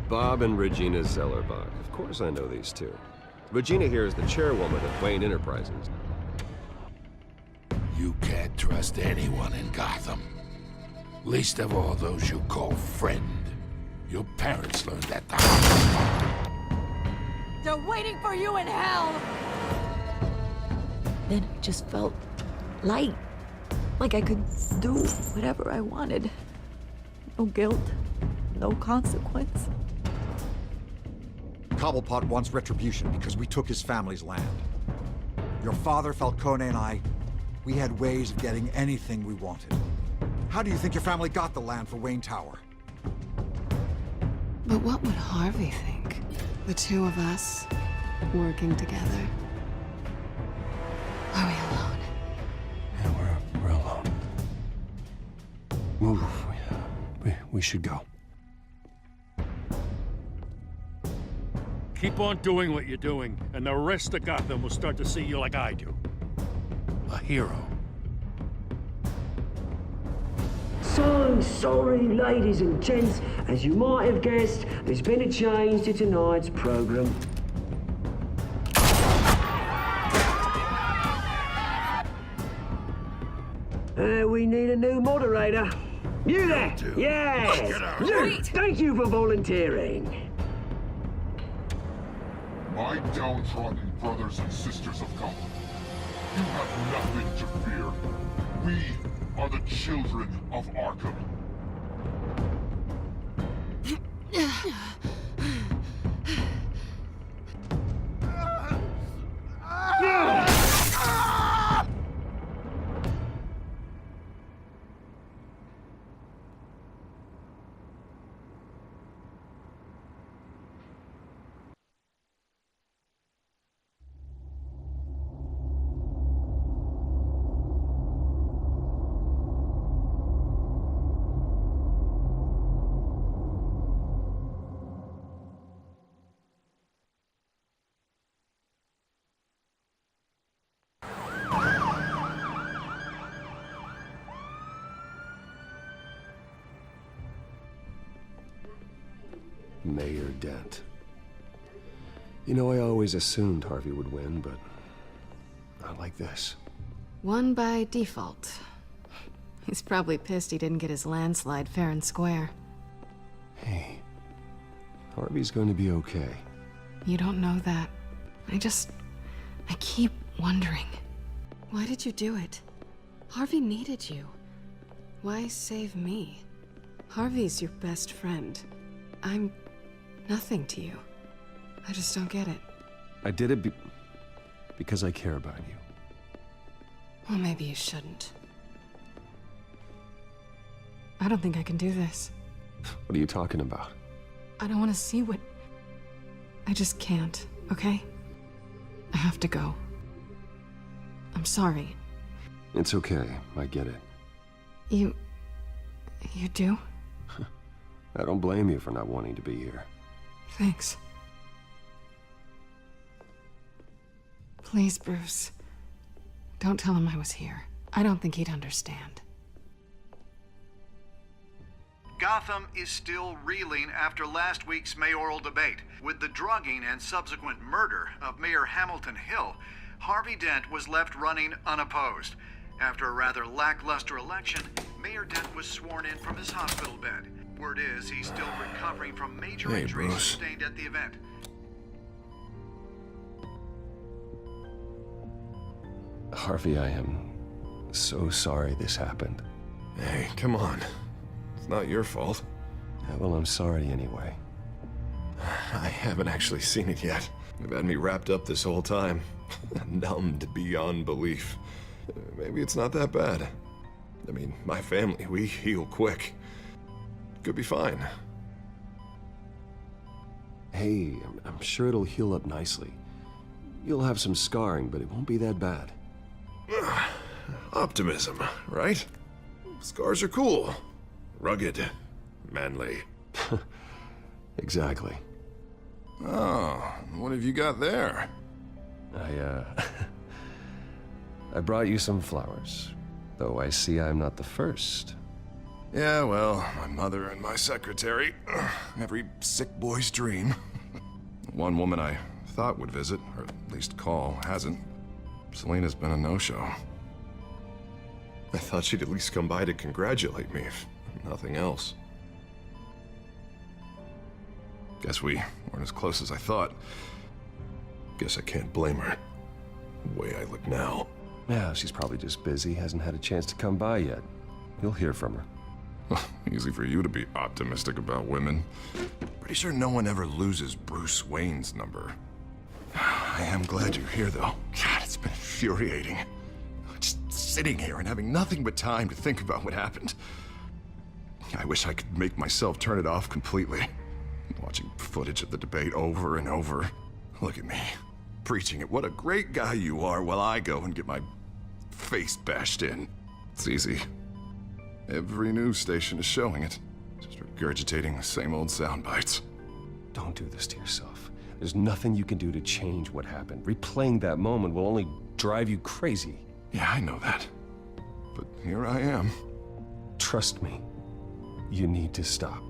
Bob and Regina Zellerbach. Of course I know these two. Regina here is the chairwoman of Wayne Enterprises. You can't trust anyone in Gotham. Least of all those you call friend. Your parents learned that the hard way. They're waiting for you in hell! Then I just felt light. Like I could do whatever I wanted. No guilt, no consequence. Cobblepot wants retribution because we took his family's land. Your father, Falcone, and I, we had ways of getting anything we wanted. How do you think your family got the land for Wayne Tower? But what would Harvey think? The two of us, working together. Are we alone? Yeah, we're alone. Move. We should go. Keep on doing what you're doing, and the rest of Gotham will start to see you like I do. A hero. So sorry, ladies and gents. As you might have guessed, there's been a change to tonight's program. We need a new moderator. You there? Yes! You! Thank you for volunteering. My downtrodden brothers and sisters of Gotham, you have nothing to fear. We are the children of Arkham. Mayor Dent. You know, I always assumed Harvey would win, but not like this. Won by default. He's probably pissed he didn't get his landslide fair and square. Hey, Harvey's going to be okay. You don't know that. I keep wondering. Why did you do it? Harvey needed you. Why save me? Harvey's your best friend. I'm nothing to you. I just don't get it. I did it because I care about you. Well, maybe you shouldn't. I don't think I can do this. What are you talking about? I don't want to see what... I just can't, okay? I have to go. I'm sorry. It's okay. I get it. You do? I don't blame you for not wanting to be here. Thanks. Please, Bruce. Don't tell him I was here. I don't think he'd understand. Gotham is still reeling after last week's mayoral debate. With the drugging and subsequent murder of Mayor Hamilton Hill, Harvey Dent was left running unopposed. After a rather lackluster election, Mayor Dent was sworn in from his hospital bed. Word is he's still recovering from major injuries sustained at the event. Harvey, I am so sorry this happened. Hey, come on. It's not your fault. Yeah, well, I'm sorry anyway. I haven't actually seen it yet. They've had me wrapped up this whole time. Numbed beyond belief. Maybe it's not that bad. I mean, my family, we heal quick. Could be fine. Hey, I'm sure it'll heal up nicely. You'll have some scarring, but it won't be that bad. Optimism, right? Scars are cool. Rugged. Manly. Exactly. Oh, what have you got there? I brought you some flowers. Though I see I'm not the first. Yeah, well, my mother and my secretary. Every sick boy's dream. One woman I thought would visit, or at least call, hasn't. Selena's been a no-show. I thought she'd at least come by to congratulate me, if nothing else. Guess we weren't as close as I thought. Guess I can't blame her. The way I look now. Yeah, she's probably just busy, hasn't had a chance to come by yet. You'll hear from her. Easy for you to be optimistic about women. Pretty sure no one ever loses Bruce Wayne's number. I am glad you're here, though. God, it's been infuriating. Just sitting here and having nothing but time to think about what happened. I wish I could make myself turn it off completely. Watching footage of the debate over and over. Look at me, preaching at what a great guy you are while I go and get my face bashed in. It's easy. Every news station is showing it. Just regurgitating the same old sound bites. Don't do this to yourself. There's nothing you can do to change what happened. Replaying that moment will only drive you crazy. Yeah, I know that. But here I am. Trust me. You need to stop.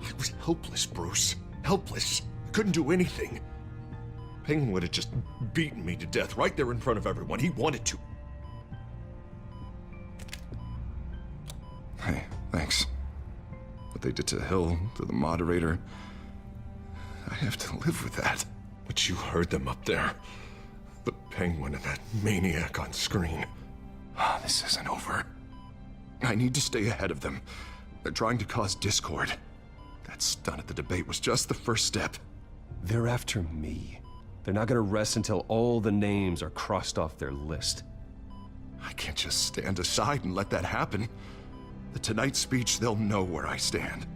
I was helpless, Bruce. Helpless. Couldn't do anything. Penguin would have just beaten me to death right there in front of everyone. He wanted to. Hey, thanks. What they did to Hill, to the moderator, I have to live with that. But you heard them up there. The Penguin and that maniac on screen. This isn't over. I need to stay ahead of them. They're trying to cause discord. That stunt at the debate was just the first step. They're after me. They're not gonna rest until all the names are crossed off their list. I can't just stand aside and let that happen. The Tonight speech, they'll know where I stand.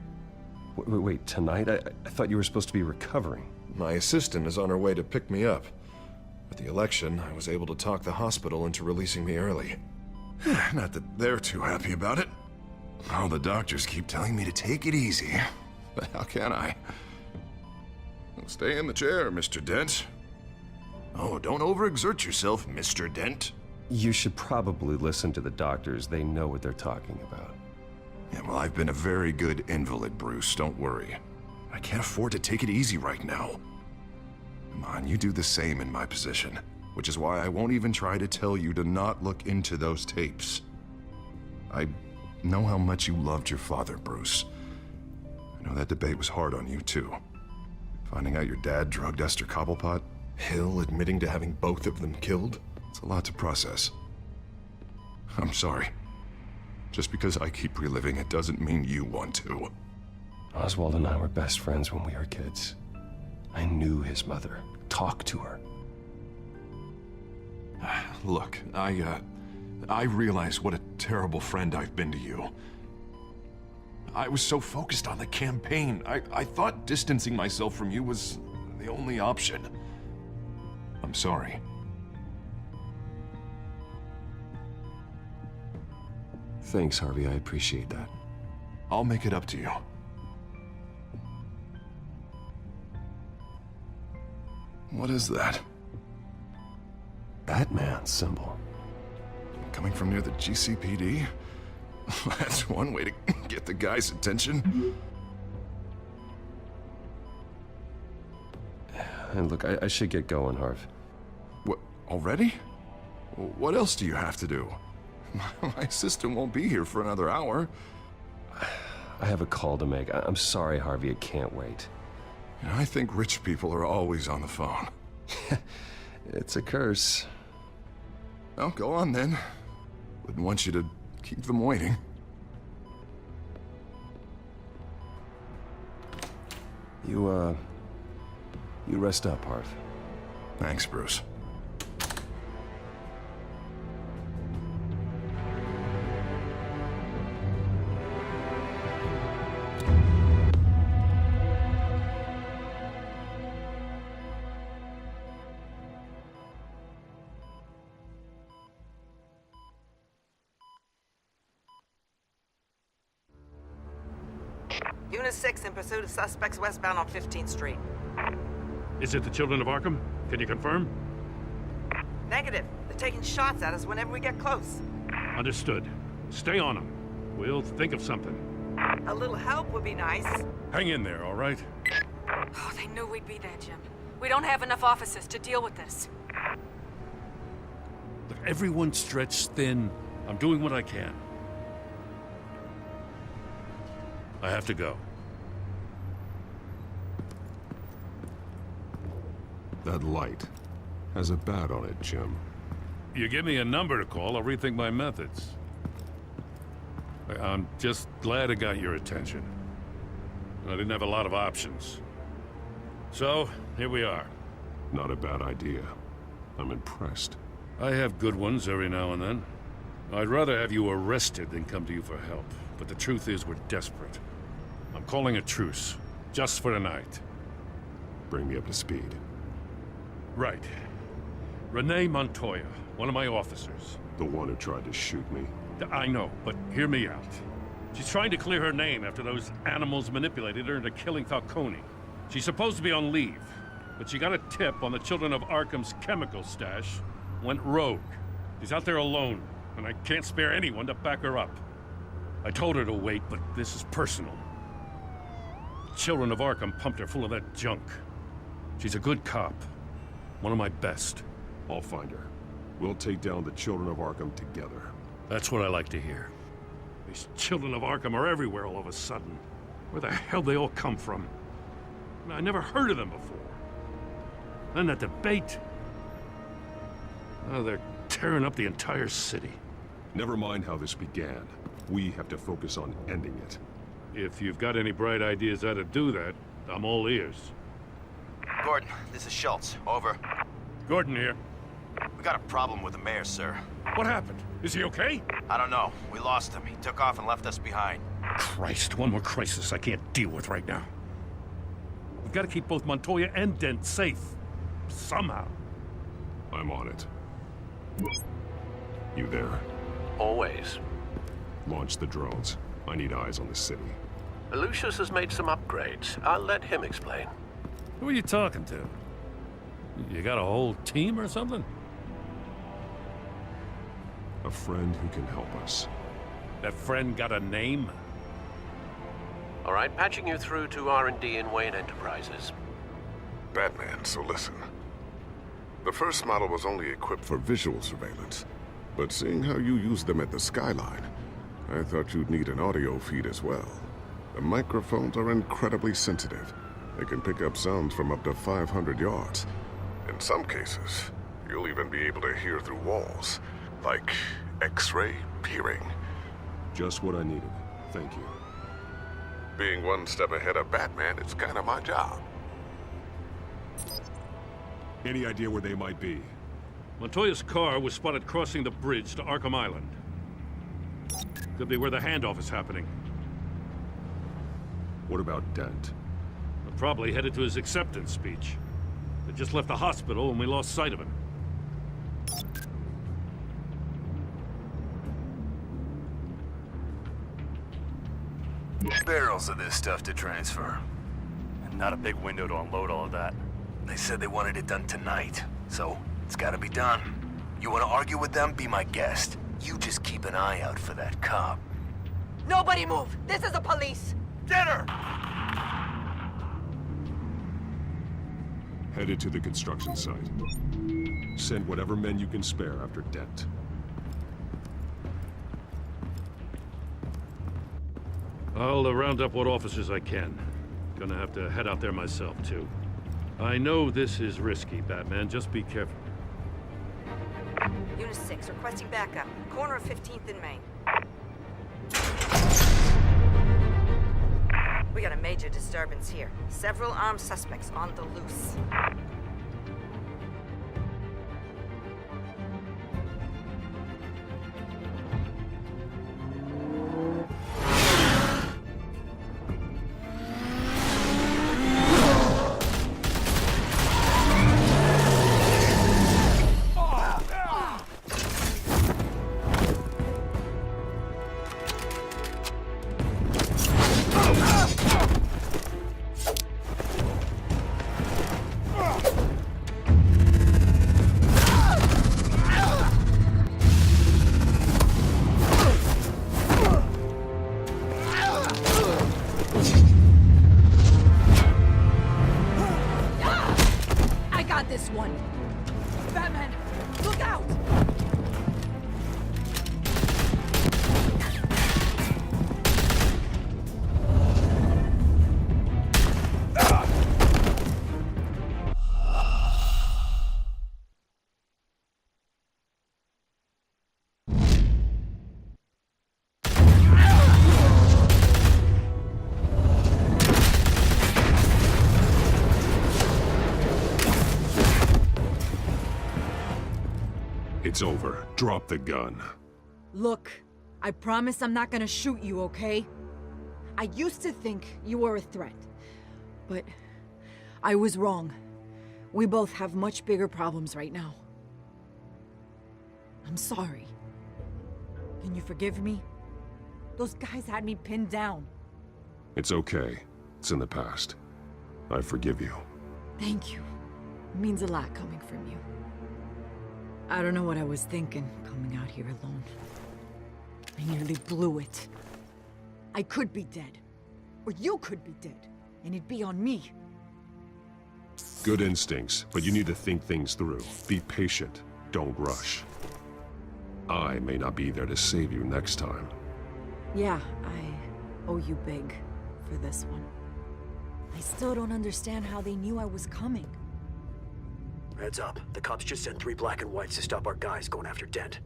Wait, tonight? I thought you were supposed to be recovering. My assistant is on her way to pick me up. With the election, I was able to talk the hospital into releasing me early. Not that they're too happy about it. All the doctors keep telling me to take it easy. But how can I? Well, stay in the chair, Mr. Dent. Oh, don't overexert yourself, Mr. Dent. You should probably listen to the doctors. They know what they're talking about. Yeah, well, I've been a very good invalid, Bruce. Don't worry. I can't afford to take it easy right now. Come on, you do the same in my position. Which is why I won't even try to tell you to not look into those tapes. I know how much you loved your father, Bruce. I know that debate was hard on you, too. Finding out your dad drugged Esther Cobblepot, Hill admitting to having both of them killed. It's a lot to process. I'm sorry. Just because I keep reliving it doesn't mean you want to. Oswald and I were best friends when we were kids. I knew his mother. Talked to her. Look, I realize what a terrible friend I've been to you. I was so focused on the campaign. I thought distancing myself from you was the only option. I'm sorry. Thanks, Harvey. I appreciate that. I'll make it up to you. What is that? Batman symbol. Coming from near the GCPD? That's one way to get the guy's attention. And look, I should get going, Harv. What, already? What else do you have to do? My assistant won't be here for another hour. I have a call to make. I'm sorry, Harvey, it can't wait. You know, I think rich people are always on the phone. It's a curse. Well, go on then. Wouldn't want you to keep them waiting. You rest up, Harv. Thanks, Bruce. Unit 6 in pursuit of suspects westbound on 15th Street. Is it the Children of Arkham? Can you confirm? Negative. They're taking shots at us whenever we get close. Understood. Stay on them. We'll think of something. A little help would be nice. Hang in there, all right? Oh, they knew we'd be there, Jim. We don't have enough officers to deal with this. Look, everyone's stretched thin. I'm doing what I can. I have to go. That light has a bat on it, Jim. You give me a number to call, I'll rethink my methods. I'm just glad it got your attention. I didn't have a lot of options. So, here we are. Not a bad idea. I'm impressed. I have good ones every now and then. I'd rather have you arrested than come to you for help. But the truth is, we're desperate. I'm calling a truce, just for tonight. Bring me up to speed. Right. Renee Montoya, one of my officers. The one who tried to shoot me. I know, but hear me out. She's trying to clear her name after those animals manipulated her into killing Falcone. She's supposed to be on leave, but she got a tip on the Children of Arkham's chemical stash, went rogue. She's out there alone, and I can't spare anyone to back her up. I told her to wait, but this is personal. The Children of Arkham pumped her full of that junk. She's a good cop. One of my best. I'll find her. We'll take down the Children of Arkham together. That's what I like to hear. These Children of Arkham are everywhere all of a sudden. Where the hell they all come from? I never heard of them before. Then that debate. Oh, they're tearing up the entire city. Never mind how this began. We have to focus on ending it. If you've got any bright ideas how to do that, I'm all ears. Gordon, this is Schultz. Over. Gordon here. We got a problem with the mayor, sir. What happened? Is he okay? I don't know. We lost him. He took off and left us behind. Christ, one more crisis I can't deal with right now. We've got to keep both Montoya and Dent safe. Somehow. I'm on it. You there? Always. Launch the drones. I need eyes on the city. Lucius has made some upgrades. I'll let him explain. Who are you talking to? You got a whole team or something? A friend who can help us. That friend got a name? All right, patching you through to R&D in Wayne Enterprises. Batman, so listen. The first model was only equipped for visual surveillance, but seeing how you use them at the Skyline, I thought you'd need an audio feed as well. The microphones are incredibly sensitive. They can pick up sounds from up to 500 yards. In some cases, you'll even be able to hear through walls, like X-ray peering. Just what I needed. Thank you. Being one step ahead of Batman is kind of my job. Any idea where they might be? Montoya's car was spotted crossing the bridge to Arkham Island. Could be where the handoff is happening. What about Dent? Probably headed to his acceptance speech. They just left the hospital and we lost sight of him. Barrels of this stuff to transfer. And not a big window to unload all of that. They said they wanted it done tonight, so it's gotta be done. You wanna argue with them? Be my guest. You just keep an eye out for that cop. Nobody move! This is the police! Get her! Headed to the construction site. Send whatever men you can spare after Dent. I'll round up what officers I can. Gonna have to head out there myself, too. I know this is risky, Batman. Just be careful. Unit 6, requesting backup. Corner of 15th and Main. We got a major disturbance here. Several armed suspects on the loose. It's over. Drop the gun. Look, I promise I'm not gonna shoot you, okay? I used to think you were a threat, but I was wrong. We both have much bigger problems right now. I'm sorry. Can you forgive me? Those guys had me pinned down. It's okay. It's in the past. I forgive you. Thank you. It means a lot coming from you. I don't know what I was thinking, coming out here alone. I nearly blew it. I could be dead. Or you could be dead. And it'd be on me. Good instincts, but you need to think things through. Be patient. Don't rush. I may not be there to save you next time. Yeah, I owe you big for this one. I still don't understand how they knew I was coming. Heads up. The cops just sent 3 black and whites to stop our guys going after Dent.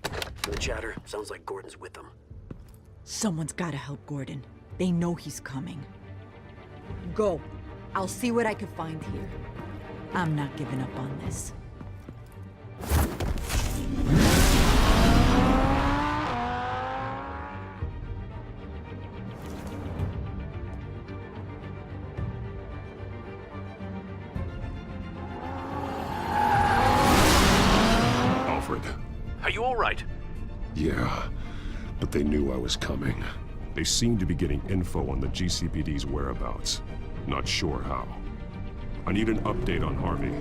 From the chatter, sounds like Gordon's with them. Someone's gotta help Gordon. They know he's coming. Go. I'll see what I can find here. I'm not giving up on this. Alfred. Are you all right? Yeah, but they knew I was coming. They seem to be getting info on the GCPD's whereabouts. Not sure how. I need an update on Harvey.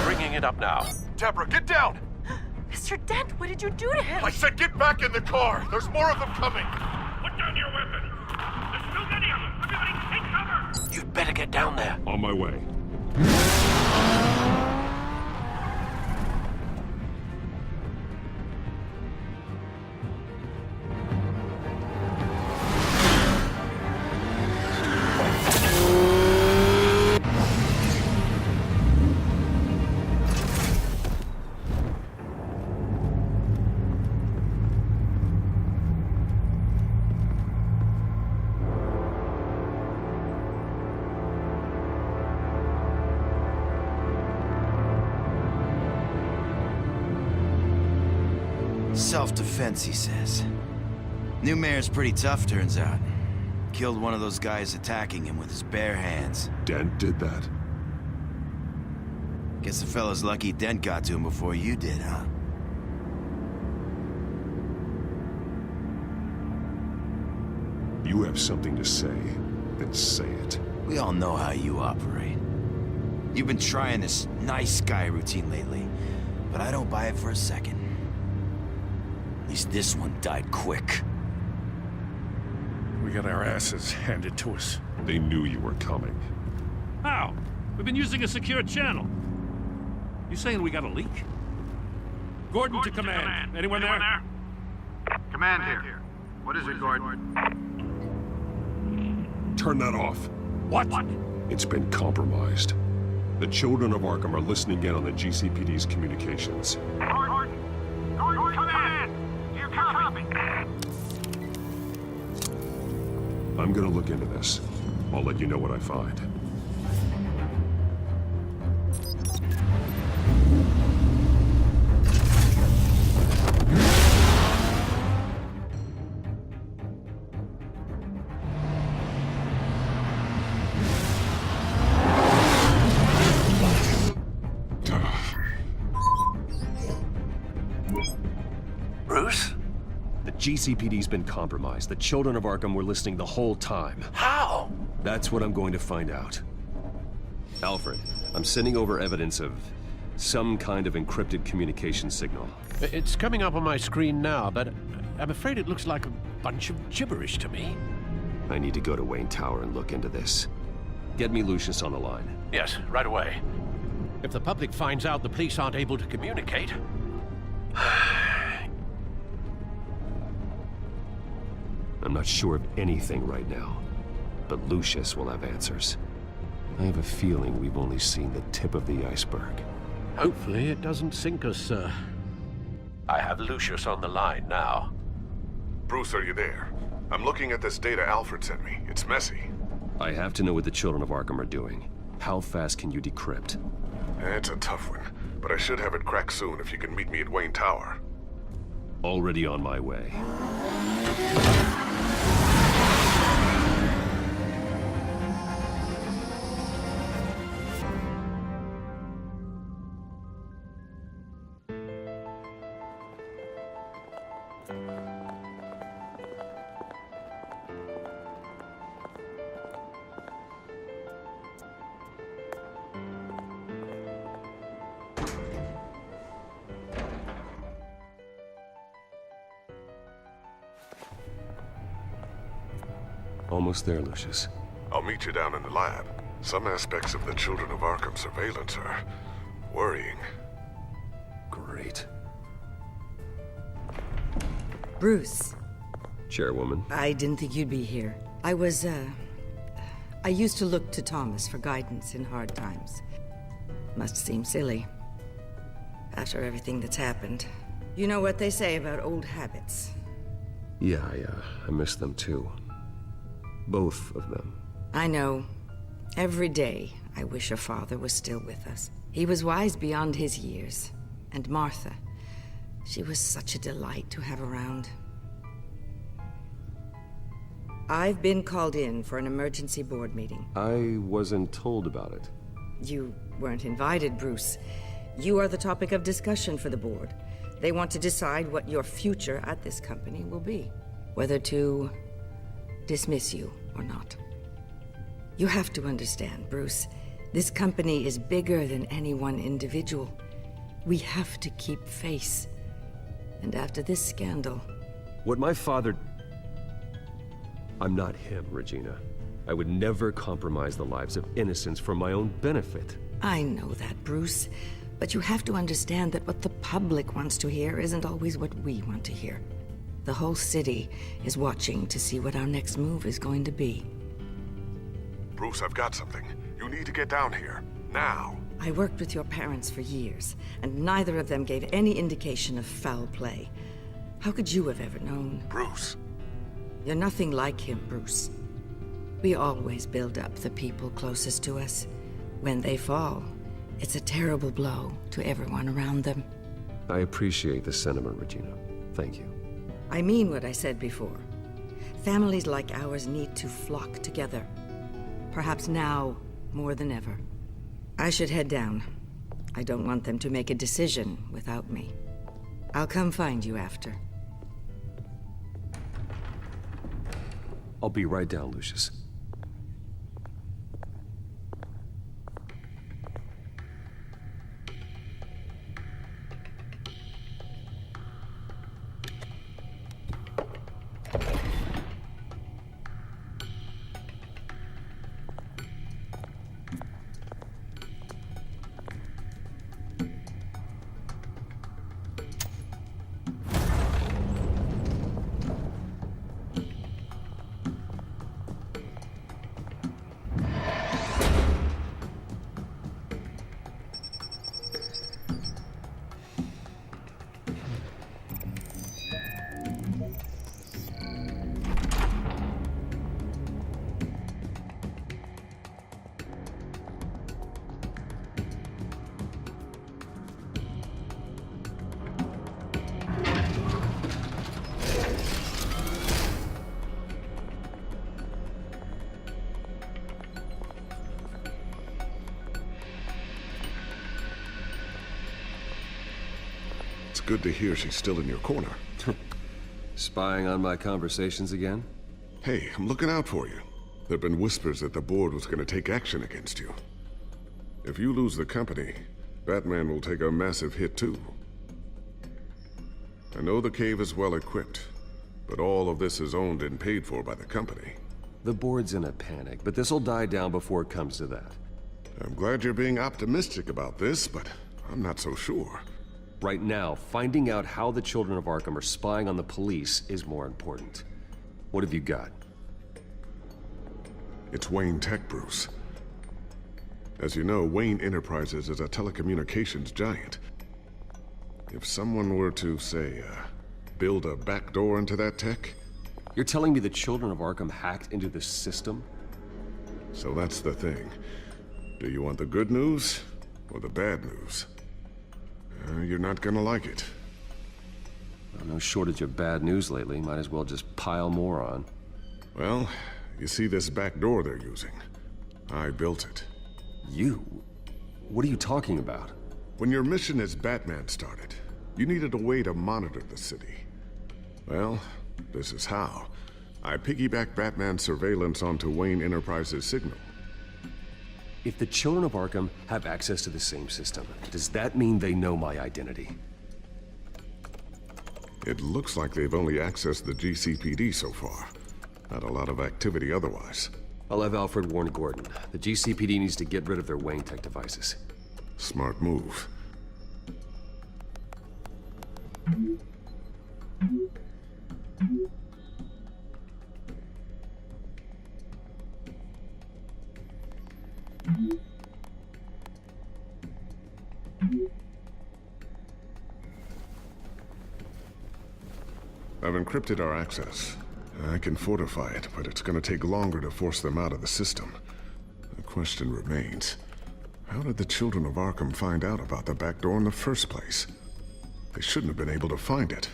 Bringing it up now. Deborah, get down! Mr. Dent, what did you do to him? I said get back in the car! There's more of them coming! Put down your weapon! There's too many of them! Everybody take cover! You'd better get down there. On my way. Self-defense, he says. New mayor's pretty tough, turns out. Killed one of those guys attacking him with his bare hands. Dent did that? Guess the fella's lucky Dent got to him before you did, huh? You have something to say, then say it. We all know how you operate. You've been trying this nice guy routine lately, but I don't buy it for a second. At least this one died quick. We got our asses handed to us. They knew you were coming. How? We've been using a secure channel. You saying we got a leak? Gordon to command. Anyone there? Command here. What is it, Gordon? Turn that off. What? It's been compromised. The children of Arkham are listening in on the GCPD's communications. Gordon, command! You copy? I'm gonna look into this. I'll let you know what I find. Bruce? The GCPD's been compromised. The children of Arkham were listening the whole time. How? That's what I'm going to find out. Alfred, I'm sending over evidence of some kind of encrypted communication signal. It's coming up on my screen now, but I'm afraid it looks like a bunch of gibberish to me. I need to go to Wayne Tower and look into this. Get me Lucius on the line. Yes, right away. If the public finds out the police aren't able to communicate... I'm not sure of anything right now, but Lucius will have answers. I have a feeling we've only seen the tip of the iceberg. Hopefully it doesn't sink us, sir. I have Lucius on the line now. Bruce, are you there? I'm looking at this data Alfred sent me. It's messy. I have to know what the children of Arkham are doing. How fast can you decrypt? It's a tough one, but I should have it cracked soon if you can meet me at Wayne Tower. Already on my way. Almost there, Lucius. I'll meet you down in the lab. Some aspects of the Children of Arkham surveillance are worrying. Great. Bruce. Chairwoman. I didn't think you'd be here. I used to look to Thomas for guidance in hard times. Must seem silly. After everything that's happened. You know what they say about old habits. Yeah, I miss them too. Both of them. I know. Every day, I wish your father was still with us. He was wise beyond his years. And Martha, she was such a delight to have around. I've been called in for an emergency board meeting. I wasn't told about it. You weren't invited, Bruce. You are the topic of discussion for the board. They want to decide what your future at this company will be. Whether to dismiss you or not. You have to understand, Bruce. This company is bigger than any one individual. We have to keep face. And after this scandal... What my father... I'm not him, Regina. I would never compromise the lives of innocents for my own benefit. I know that, Bruce. But you have to understand that what the public wants to hear isn't always what we want to hear. The whole city is watching to see what our next move is going to be. Bruce, I've got something. You need to get down here. Now. I worked with your parents for years, and neither of them gave any indication of foul play. How could you have ever known? Bruce. You're nothing like him, Bruce. We always build up the people closest to us. When they fall, it's a terrible blow to everyone around them. I appreciate the sentiment, Regina. Thank you. I mean what I said before. Families like ours need to flock together. Perhaps now more than ever. I should head down. I don't want them to make a decision without me. I'll come find you after. I'll be right down, Lucius. Good to hear she's still in your corner. Spying on my conversations again? Hey, I'm looking out for you. There've been whispers that the board was going to take action against you. If you lose the company, Batman will take a massive hit too. I know the cave is well equipped, but all of this is owned and paid for by the company. The board's in a panic, but this'll die down before it comes to that. I'm glad you're being optimistic about this, but I'm not so sure. Right now, finding out how the Children of Arkham are spying on the police is more important. What have you got? It's Wayne Tech, Bruce. As you know, Wayne Enterprises is a telecommunications giant. If someone were to, say, build a backdoor into that tech... You're telling me the Children of Arkham hacked into the system? So that's the thing. Do you want the good news or the bad news? You're not gonna like it. No shortage of bad news lately. Might as well just pile more on. Well, you see this back door they're using? I built it. You? What are you talking about? When your mission as Batman started, you needed a way to monitor the city. Well, this is how. I piggybacked Batman's surveillance onto Wayne Enterprises' signal. If the children of Arkham have access to the same system, does that mean they know my identity? It looks like they've only accessed the GCPD so far. Not a lot of activity otherwise. I'll have Alfred warn Gordon. The GCPD needs to get rid of their Wayne Tech devices. Smart move. I've encrypted our access. I can fortify it, but it's gonna take longer to force them out of the system. The question remains, how did the children of Arkham find out about the back door in the first place? They shouldn't have been able to find it.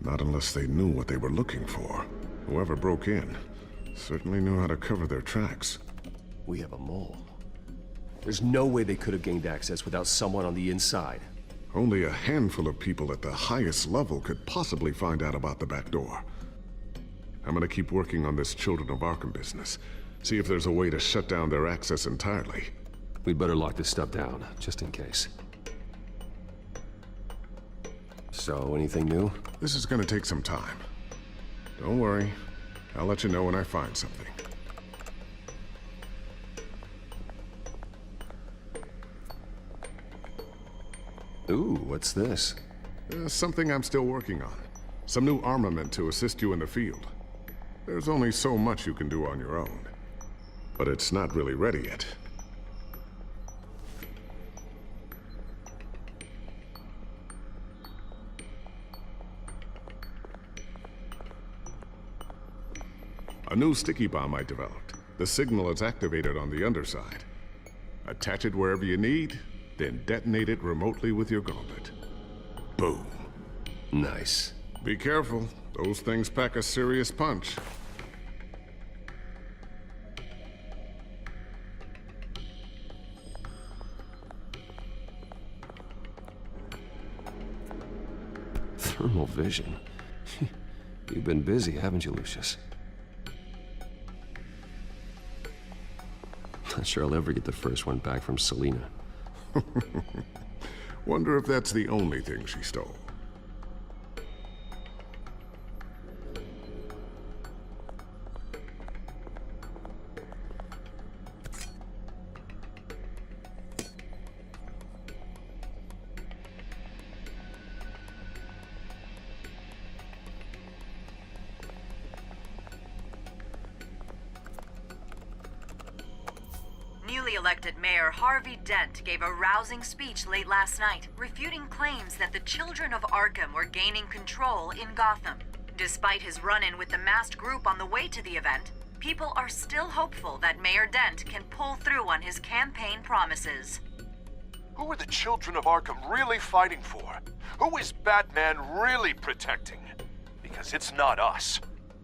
Not unless they knew what they were looking for. Whoever broke in certainly knew how to cover their tracks. We have a mole. There's no way they could have gained access without someone on the inside. Only a handful of people at the highest level could possibly find out about the back door. I'm gonna keep working on this Children of Arkham business. See if there's a way to shut down their access entirely. We'd better lock this stuff down, just in case. So, anything new? This is gonna take some time. Don't worry. I'll let you know when I find something. Ooh, what's this? Something I'm still working on. Some new armament to assist you in the field. There's only so much you can do on your own. But it's not really ready yet. A new sticky bomb I developed. The signal is activated on the underside. Attach it wherever you need, then detonate it remotely with your gauntlet. Boom. Nice. Be careful. Those things pack a serious punch. Thermal vision. You've been busy, haven't you, Lucius? Not sure I'll ever get the first one back from Selina. Wonder if that's the only thing she stole. Newly elected Mayor Harvey Dent gave a rousing speech late last night, refuting claims that the children of Arkham were gaining control in Gotham. Despite his run-in with the masked group on the way to the event, people are still hopeful that Mayor Dent can pull through on his campaign promises. Who are the children of Arkham really fighting for? Who is Batman really protecting? Because it's not us.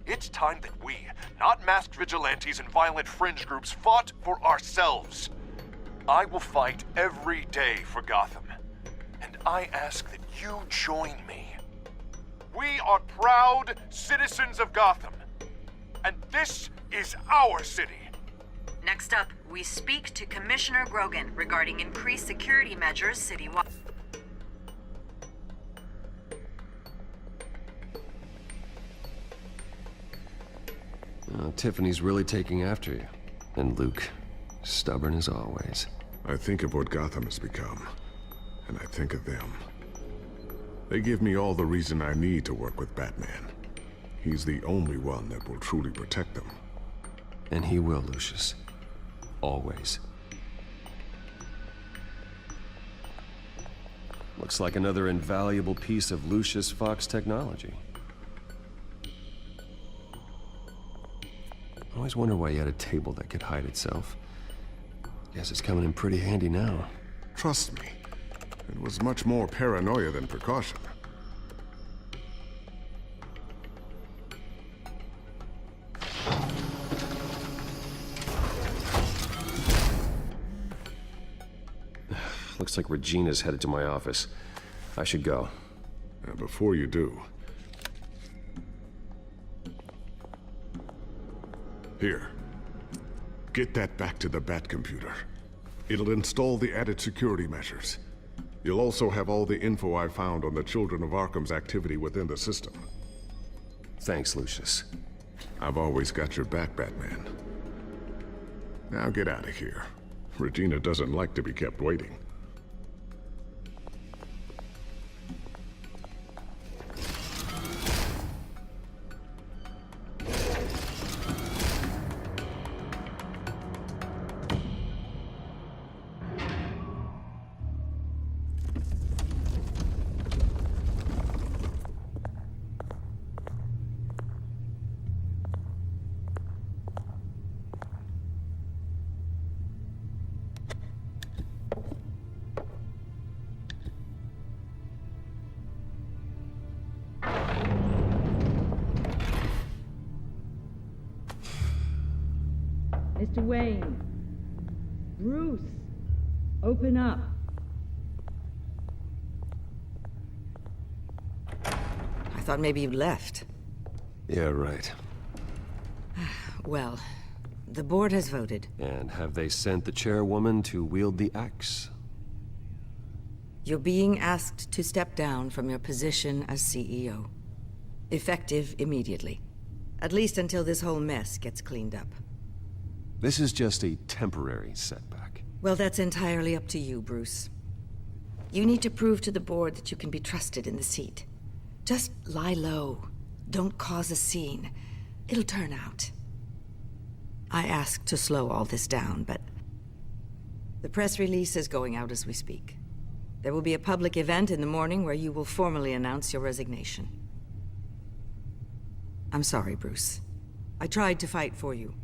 It's time that we, not masked vigilantes and violent fringe groups, fought for ourselves. I will fight every day for Gotham. And I ask that you join me. We are proud citizens of Gotham. And this is our city. Next up, we speak to Commissioner Grogan regarding increased security measures citywide. Tiffany's really taking after you. And Luke, stubborn as always. I think of what Gotham has become, and I think of them. They give me all the reason I need to work with Batman. He's the only one that will truly protect them. And he will, Lucius. Always. Looks like another invaluable piece of Lucius Fox technology. I always wonder why he had a table that could hide itself. Guess it's coming in pretty handy now. Trust me, it was much more paranoia than precaution. Looks like Regina's headed to my office. I should go. Before you do... Here. Get that back to the Bat computer. It'll install the added security measures. You'll also have all the info I found on the Children of Arkham's activity within the system. Thanks, Lucius. I've always got your back, Batman. Now get out of here. Regina doesn't like to be kept waiting. Mr. Wayne. Bruce. Open up. I thought maybe you left. Yeah, right. Well, the board has voted. And have they sent the chairwoman to wield the axe? You're being asked to step down from your position as CEO. Effective immediately. At least until this whole mess gets cleaned up. This is just a temporary setback. Well, that's entirely up to you, Bruce. You need to prove to the board that you can be trusted in the seat. Just lie low. Don't cause a scene. It'll turn out. I asked to slow all this down, but the press release is going out as we speak. There will be a public event in the morning where you will formally announce your resignation. I'm sorry, Bruce. I tried to fight for you.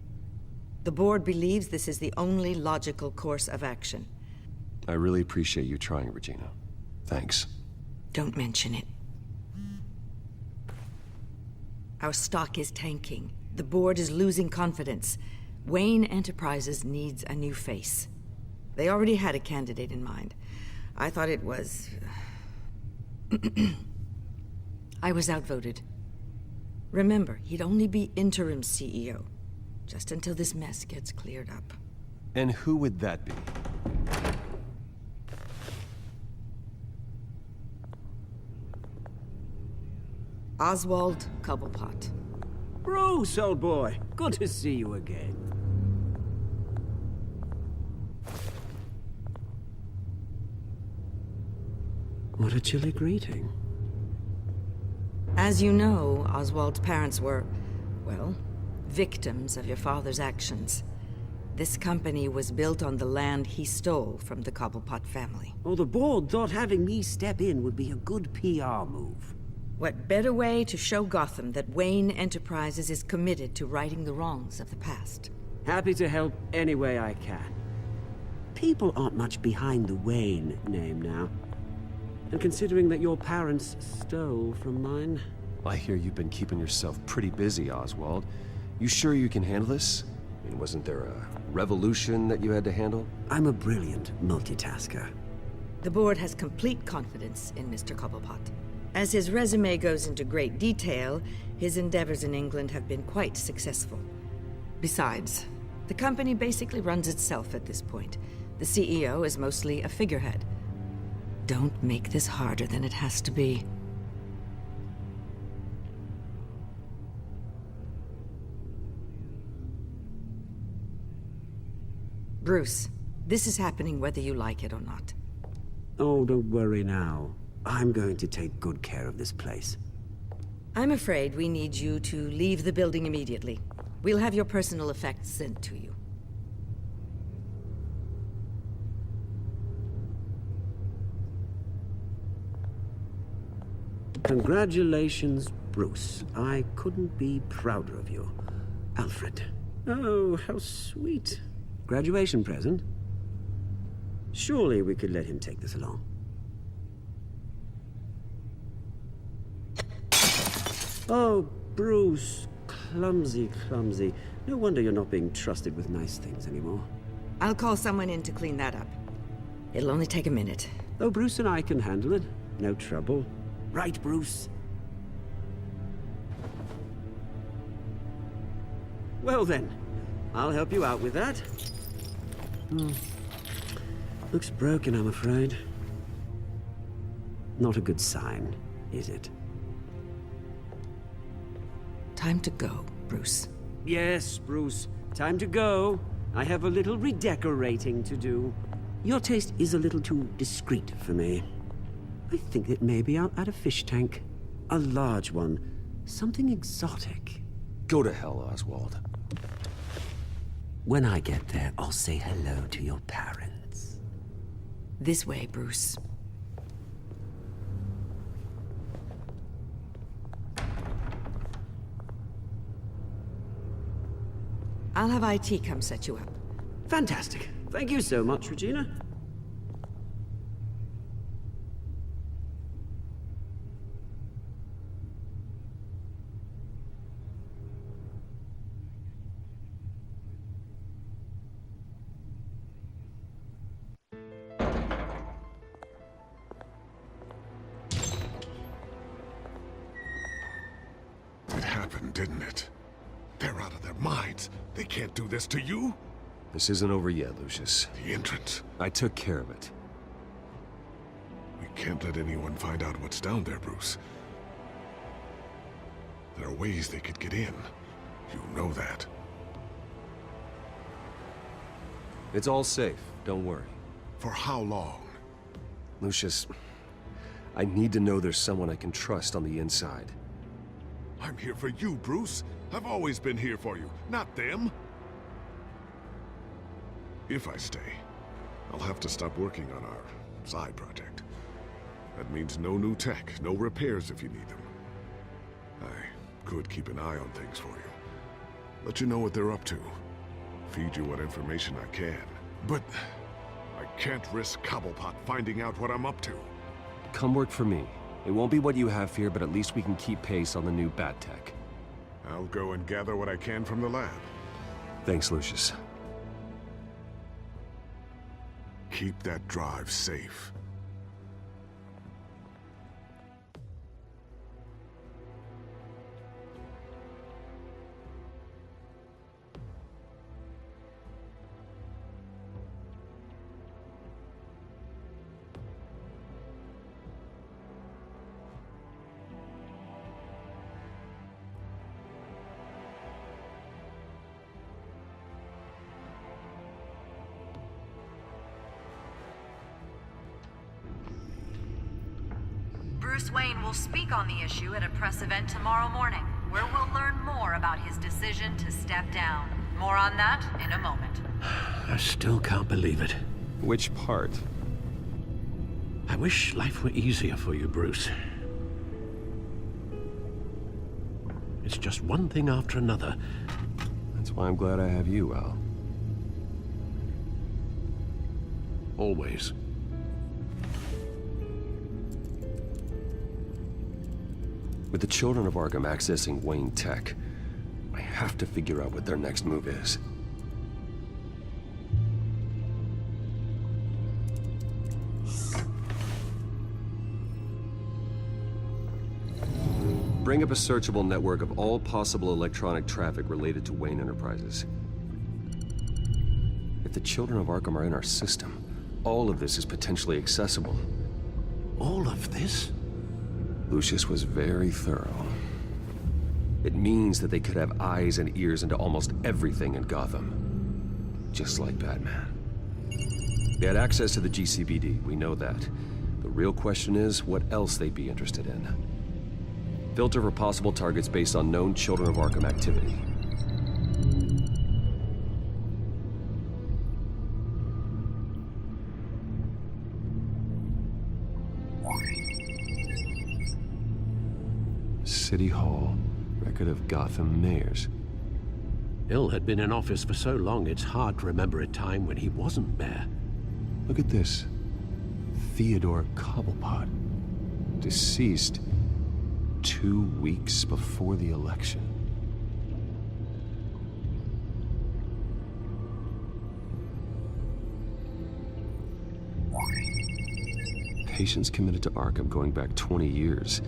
The board believes this is the only logical course of action. I really appreciate you trying, Regina. Thanks. Don't mention it. Our stock is tanking. The board is losing confidence. Wayne Enterprises needs a new face. They already had a candidate in mind. I thought it was... I was outvoted. Remember, he'd only be interim CEO. Just until this mess gets cleared up. And who would that be? Oswald Cobblepot. Bruce, old boy. Good to see you again. What a chilly greeting. As you know, Oswald's parents were, well, victims of your father's actions. This company was built on the land he stole from the Cobblepot family. Oh, the board thought having me step in would be a good PR move. What better way to show Gotham that Wayne Enterprises is committed to righting the wrongs of the past? Happy to help any way I can. People aren't much behind the Wayne name now. And considering that your parents stole from mine... I hear you've been keeping yourself pretty busy, Oswald. You sure you can handle this? I mean, wasn't there a revolution that you had to handle? I'm a brilliant multitasker. The board has complete confidence in Mr. Cobblepot. As his resume goes into great detail, his endeavors in England have been quite successful. Besides, the company basically runs itself at this point. The CEO is mostly a figurehead. Don't make this harder than it has to be. Bruce, this is happening whether you like it or not. Oh, don't worry now. I'm going to take good care of this place. I'm afraid we need you to leave the building immediately. We'll have your personal effects sent to you. Congratulations, Bruce. I couldn't be prouder of you. Alfred. Oh, how sweet. Graduation present? Surely we could let him take this along. Oh, Bruce. Clumsy, clumsy. No wonder you're not being trusted with nice things anymore. I'll call someone in to clean that up. It'll only take a minute. Oh, Bruce and I can handle it. No trouble. Right, Bruce? Well then, I'll help you out with that. Looks broken, I'm afraid. Not a good sign, is it? Time to go, Bruce. Yes, Bruce. Time to go. I have a little redecorating to do. Your taste is a little too discreet for me. I think that maybe I'll add a fish tank. A large one. Something exotic. Go to hell, Oswald. When I get there, I'll say hello to your parents. This way, Bruce. I'll have IT come set you up. Fantastic. Thank you so much, Regina. It happened, didn't it? They're out of their minds. They can't do this to you. This isn't over yet, Lucius. The entrance. I took care of it. We can't let anyone find out what's down there, Bruce. There are ways they could get in. You know that. It's all safe. Don't worry. For how long? Lucius, I need to know there's someone I can trust on the inside. I'm here for you, Bruce. I've always been here for you, not them. If I stay, I'll have to stop working on our side project. That means no new tech, no repairs if you need them. I could keep an eye on things for you. Let you know what they're up to. Feed you what information I can. But I can't risk Cobblepot finding out what I'm up to. Come work for me. It won't be what you have here, but at least we can keep pace on the new bat tech. I'll go and gather what I can from the lab. Thanks, Lucius. Keep that drive safe. Bruce Wayne will speak on the issue at a press event tomorrow morning, where we'll learn more about his decision to step down. More on that in a moment. I still can't believe it. Which part? I wish life were easier for you, Bruce. It's just one thing after another. That's why I'm glad I have you, Al. Always. With the children of Arkham accessing Wayne Tech, I have to figure out what their next move is. Bring up a searchable network of all possible electronic traffic related to Wayne Enterprises. If the children of Arkham are in our system, all of this is potentially accessible. All of this? Lucius was very thorough. It means that they could have eyes and ears into almost everything in Gotham. Just like Batman. They had access to the GCPD, we know that. The real question is, what else they'd be interested in. Filter for possible targets based on known Children of Arkham activity. City Hall. Record of Gotham mayors. Hill had been in office for so long, it's hard to remember a time when he wasn't mayor. Look at this. Theodore Cobblepot. Deceased 2 weeks before the election. Patients committed to Arkham going back 20 years.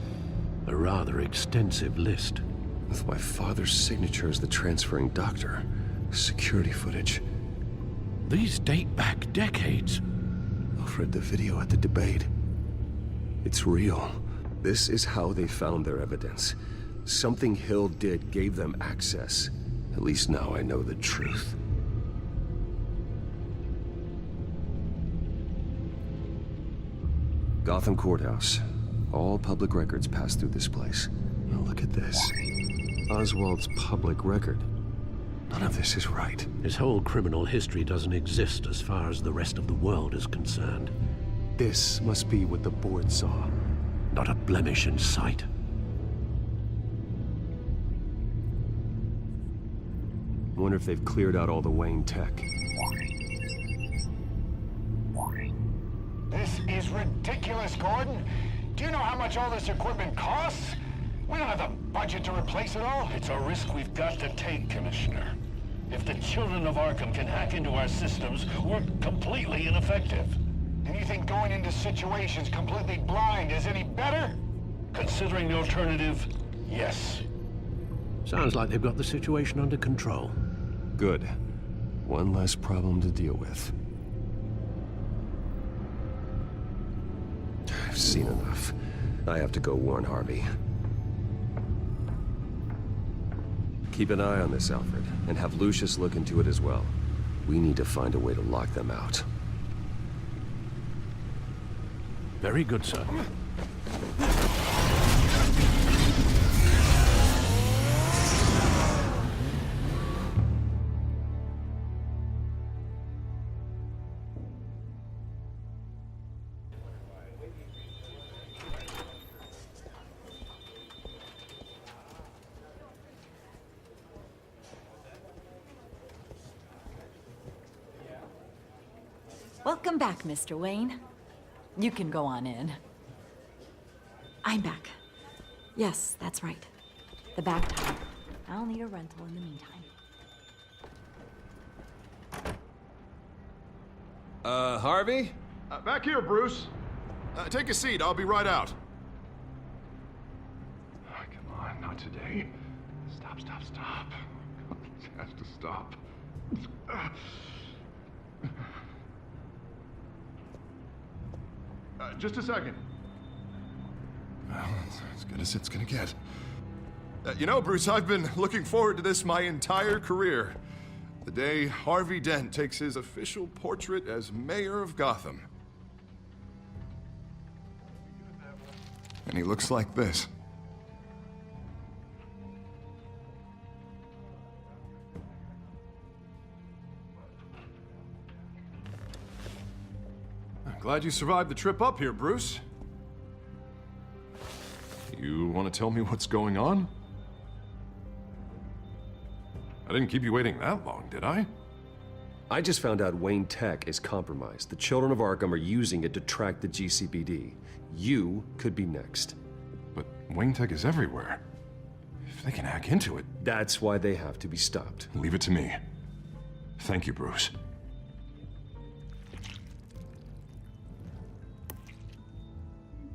A rather extensive list. With my father's signature as the transferring doctor. Security footage. These date back decades. I've read the video at the debate. It's real. This is how they found their evidence. Something Hill did gave them access. At least now I know the truth. Gotham Courthouse. All public records pass through this place. Now look at this. Oswald's public record. None of this is right. His whole criminal history doesn't exist as far as the rest of the world is concerned. This must be what the board saw. Not a blemish in sight. I wonder if they've cleared out all the Wayne tech. This is ridiculous, Gordon. Do you know how much all this equipment costs? We don't have the budget to replace it all. It's a risk we've got to take, Commissioner. If the children of Arkham can hack into our systems, we're completely ineffective. And you think going into situations completely blind is any better? Considering the alternative, yes. Sounds like they've got the situation under control. Good. One less problem to deal with. I've seen enough. I have to go warn Harvey. Keep an eye on this, Alfred, and have Lucius look into it as well. We need to find a way to lock them out. Very good, sir. Welcome back, Mr. Wayne. You can go on in. I'm back. Yes, that's right. The back time. I'll need a rental in the meantime. Harvey? Back here, Bruce. Take a seat. I'll be right out. Oh, come on, not today. Stop, stop, stop. It has to stop. Just a second. Well, it's as good as it's gonna get. You know, Bruce, I've been looking forward to this my entire career. The day Harvey Dent takes his official portrait as mayor of Gotham. And he looks like this. I'm glad you survived the trip up here, Bruce. You want to tell me what's going on? I didn't keep you waiting that long, did I? I just found out Wayne Tech is compromised. The children of Arkham are using it to track the GCPD. You could be next. But Wayne Tech is everywhere. If they can hack into it... That's why they have to be stopped. Leave it to me. Thank you, Bruce.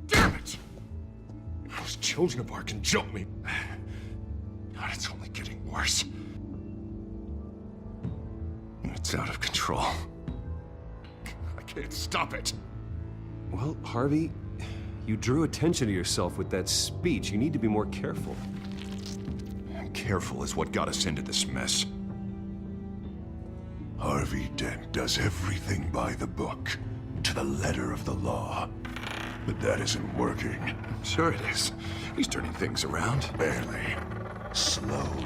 Damn it! Those children of Arkham jumped me. God, it's only getting worse. It's out of control. I can't stop it. Well, Harvey, you drew attention to yourself with that speech. You need to be more careful. Careful is what got us into this mess. Harvey Dent does everything by the book, to the letter of the law. But that isn't working. Sure it is. He's turning things around. Barely. Slowly.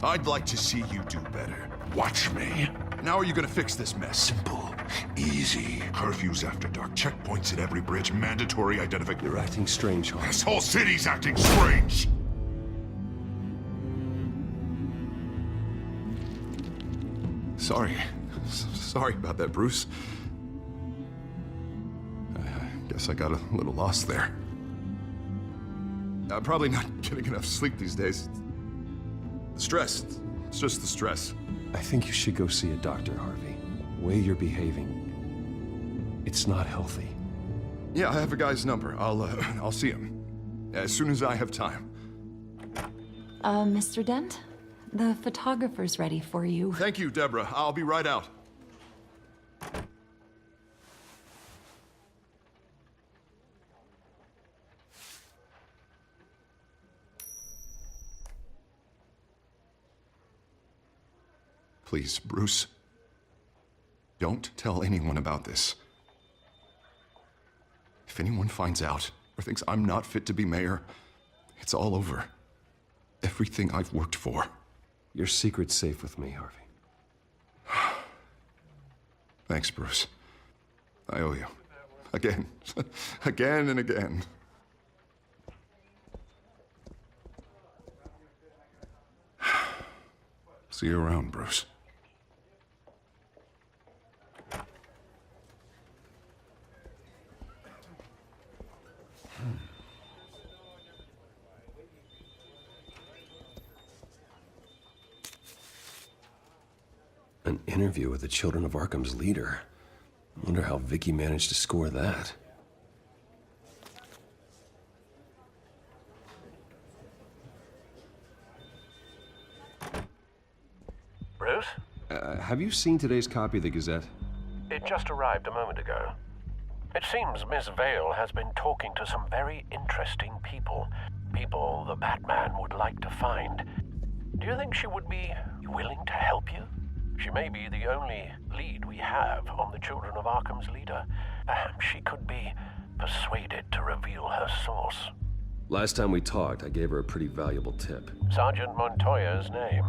I'd like to see you do better. Watch me. And how are you gonna fix this mess? Simple. Easy. Curfews after dark. Checkpoints at every bridge. Mandatory identification. You're acting strange, Harvey. This whole city's acting strange! Sorry. Sorry about that, Bruce. Guess I got a little lost there. I'm probably not getting enough sleep these days. The stress. It's just the stress. I think you should go see a doctor, Harvey. The way you're behaving, it's not healthy. Yeah, I have a guy's number. I'll see him as soon as I have time. Mr. Dent? The photographer's ready for you. Thank you, Deborah. I'll be right out. Please, Bruce. Don't tell anyone about this. If anyone finds out or thinks I'm not fit to be mayor, it's all over. Everything I've worked for. Your secret's safe with me, Harvey. Thanks, Bruce. I owe you. Again. Again and again. See you around, Bruce. An interview with the Children of Arkham's leader. I wonder how Vicky managed to score that. Bruce? Have you seen today's copy of the Gazette? It just arrived a moment ago. It seems Miss Vale has been talking to some very interesting people. People the Batman would like to find. Do you think she would be willing to help you? She may be the only lead we have on the Children of Arkham's leader. Perhaps she could be persuaded to reveal her source. Last time we talked, I gave her a pretty valuable tip. Sergeant Montoya's name.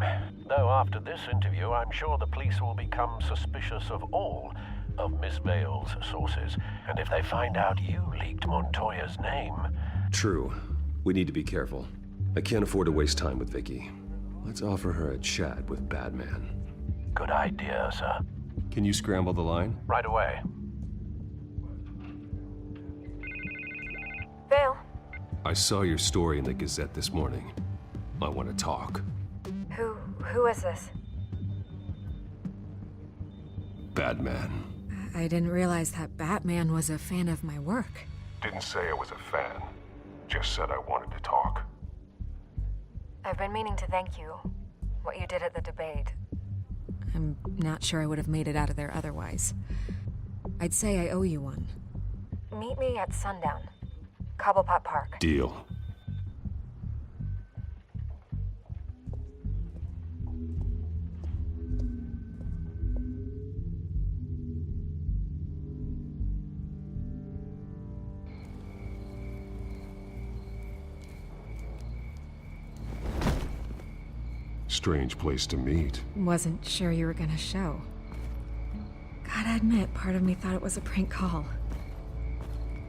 Though after this interview, I'm sure the police will become suspicious of all of Miss Vale's sources. And if they find out you leaked Montoya's name... True. We need to be careful. I can't afford to waste time with Vicky. Let's offer her a chat with Batman. Good idea, sir. Can you scramble the line? Right away. Vale. I saw your story in the Gazette this morning. I want to talk. Who is this? Batman. I didn't realize that Batman was a fan of my work. Didn't say I was a fan. Just said I wanted to talk. I've been meaning to thank you. What you did at the debate. I'm not sure I would have made it out of there otherwise. I'd say I owe you one. Meet me at sundown. Cobblepot Park. Deal. Strange place to meet. Wasn't sure you were gonna show. Gotta admit, part of me thought it was a prank call.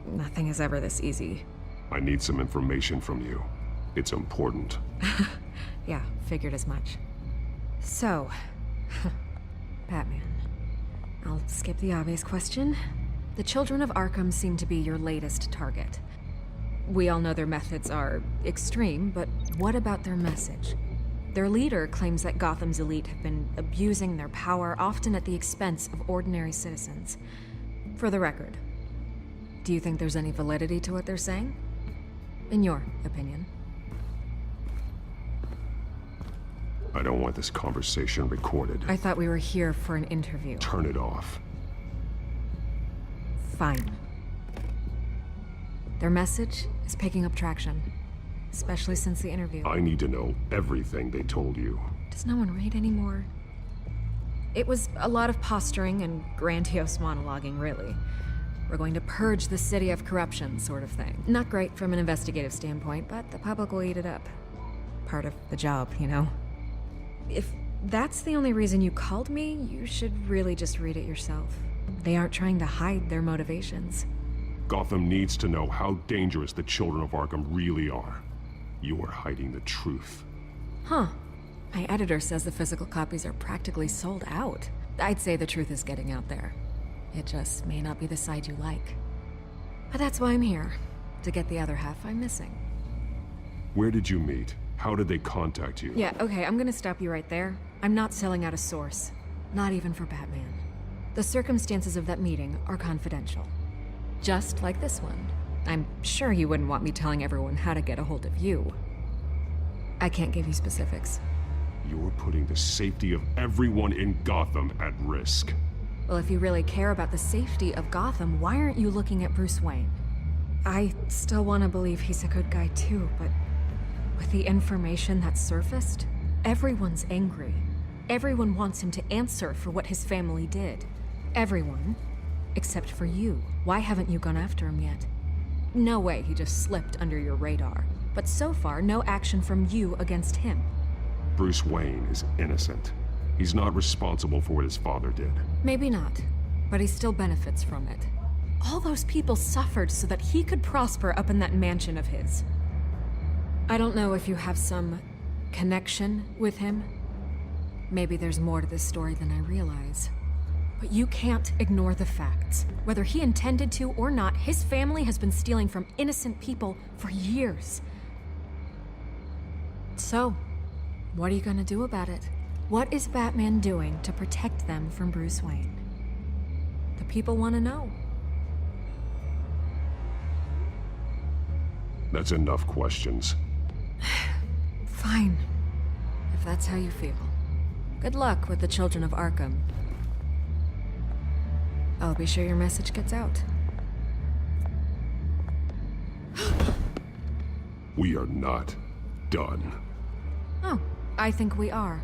Nothing is ever this easy. I need some information from you. It's important. Yeah, figured as much. So, Batman. I'll skip the obvious question. The Children of Arkham seem to be your latest target. We all know their methods are extreme, but what about their message? Their leader claims that Gotham's elite have been abusing their power, often at the expense of ordinary citizens. For the record, do you think there's any validity to what they're saying? In your opinion? I don't want this conversation recorded. I thought we were here for an interview. Turn it off. Fine. Their message is picking up traction, especially since the interview. I need to know everything they told you. Does no one read anymore? It was a lot of posturing and grandiose monologuing, really. We're going to purge the city of corruption, sort of thing. Not great from an investigative standpoint, but the public will eat it up. Part of the job, you know? If that's the only reason you called me, you should really just read it yourself. They aren't trying to hide their motivations. Gotham needs to know how dangerous the Children of Arkham really are. You are hiding the truth. Huh. My editor says the physical copies are practically sold out. I'd say the truth is getting out there. It just may not be the side you like. But that's why I'm here. To get the other half I'm missing. Where did you meet? How did they contact you? Yeah, okay, I'm gonna stop you right there. I'm not selling out a source. Not even for Batman. The circumstances of that meeting are confidential. Just like this one. I'm sure you wouldn't want me telling everyone how to get a hold of you. I can't give you specifics. You're putting the safety of everyone in Gotham at risk. Well, if you really care about the safety of Gotham, why aren't you looking at Bruce Wayne? I still want to believe he's a good guy too, but with the information that surfaced, everyone's angry. Everyone wants him to answer for what his family did. Everyone, except for you. Why haven't you gone after him yet? No way he just slipped under your radar. But so far, no action from you against him. Bruce Wayne is innocent. He's not responsible for what his father did. Maybe not, but he still benefits from it. All those people suffered so that he could prosper up in that mansion of his. I don't know if you have some connection with him. Maybe there's more to this story than I realize. But you can't ignore the facts. Whether he intended to or not, his family has been stealing from innocent people for years. So, what are you gonna do about it? What is Batman doing to protect them from Bruce Wayne? The people want to know. That's enough questions. Fine. If that's how you feel. Good luck with the children of Arkham. I'll be sure your message gets out. We are not done. Oh, I think we are.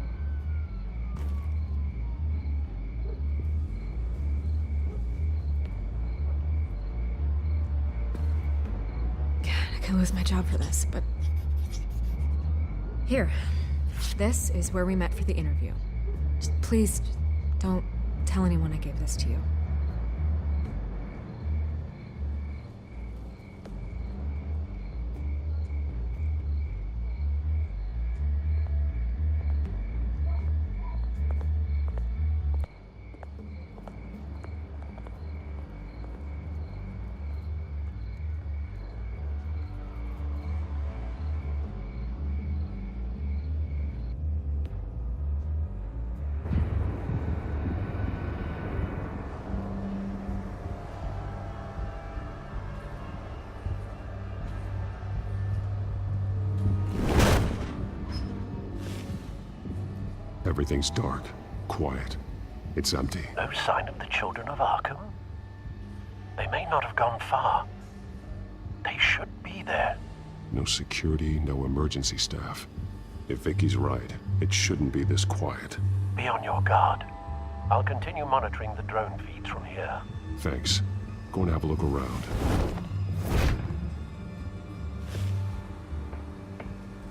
God, I could lose my job for this, but... Here. This is where we met for the interview. Please, don't tell anyone I gave this to you. Everything's dark, quiet. It's empty. No sign of the children of Arkham? They may not have gone far. They should be there. No security, no emergency staff. If Vicky's right, it shouldn't be this quiet. Be on your guard. I'll continue monitoring the drone feeds from here. Thanks. Go and have a look around.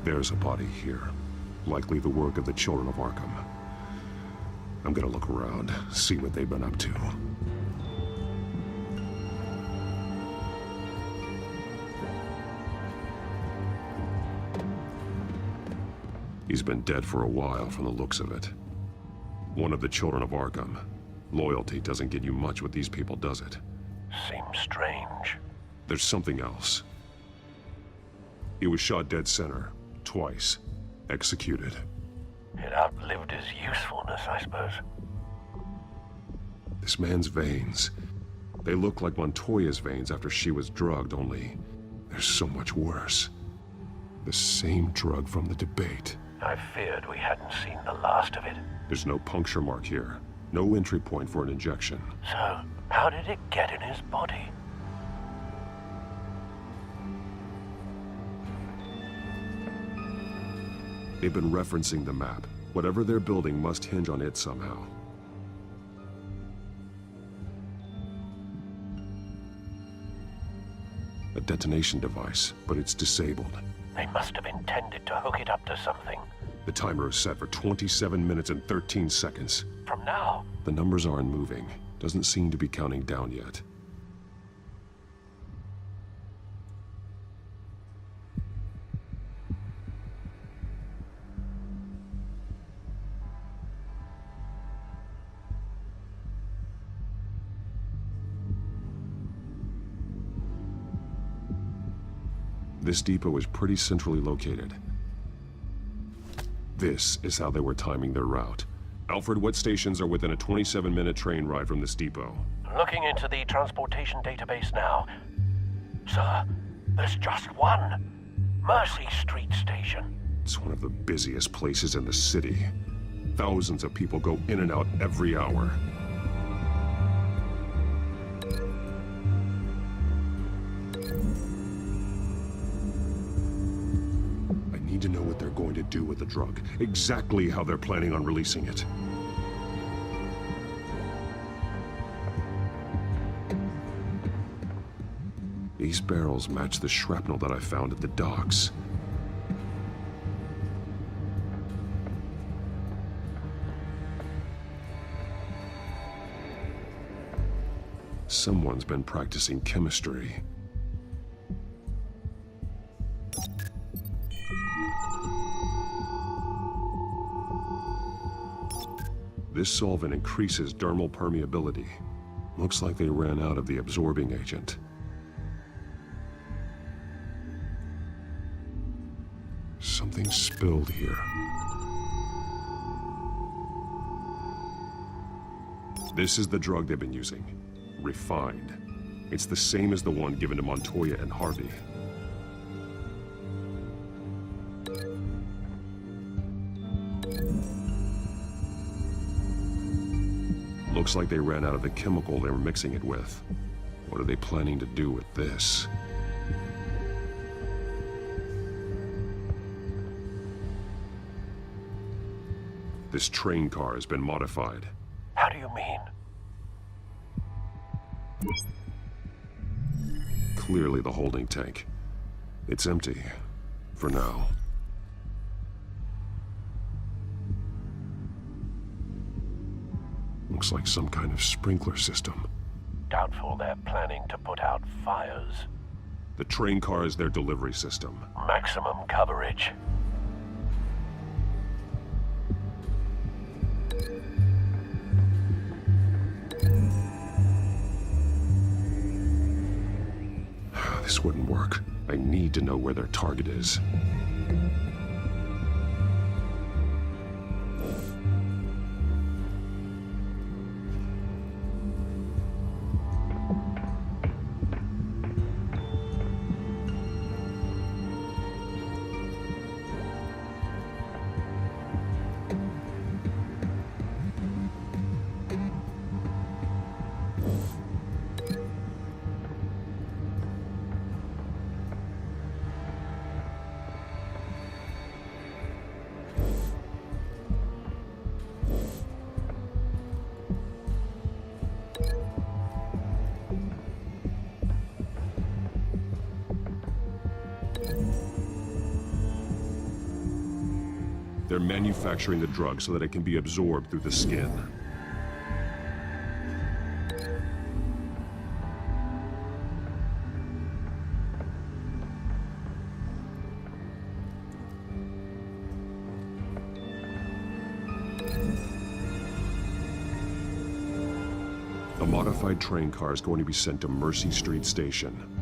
There's a body here. Likely the work of the children of Arkham. I'm gonna look around, see what they've been up to. He's been dead for a while from the looks of it. One of the children of Arkham. Loyalty doesn't get you much with these people, does it? Seems strange. There's something else. He was shot dead center, twice. Executed. It outlived his usefulness, I suppose. This man's veins. They look like Montoya's veins after she was drugged, only they're so much worse. The same drug from the debate. I feared we hadn't seen the last of it. There's no puncture mark here. No entry point for an injection. So, how did it get in his body? They've been referencing the map. Whatever they're building must hinge on it somehow. A detonation device, but it's disabled. They must have intended to hook it up to something. The timer is set for 27 minutes and 13 seconds. From now? The numbers aren't moving. Doesn't seem to be counting down yet. This depot is pretty centrally located. This is how they were timing their route. Alfred, what stations are within a 27-minute train ride from this depot? Looking into the transportation database now. Sir, there's just one. Mercy Street Station. It's one of the busiest places in the city. Thousands of people go in and out every hour. I need to know what they're going to do with the drug. Exactly how they're planning on releasing it. These barrels match the shrapnel that I found at the docks. Someone's been practicing chemistry. This solvent increases dermal permeability. Looks like they ran out of the absorbing agent. Something spilled here. This is the drug they've been using. Refined. It's the same as the one given to Montoya and Harvey. Looks like they ran out of the chemical they were mixing it with. What are they planning to do with this? This train car has been modified. How do you mean? Clearly the holding tank. It's empty. For now. Looks like some kind of sprinkler system. Doubtful they're planning to put out fires. The train car is their delivery system. Maximum coverage. This wouldn't work. I need to know where their target is. They're manufacturing the drug so that it can be absorbed through the skin. A modified train car is going to be sent to Mercy Street Station.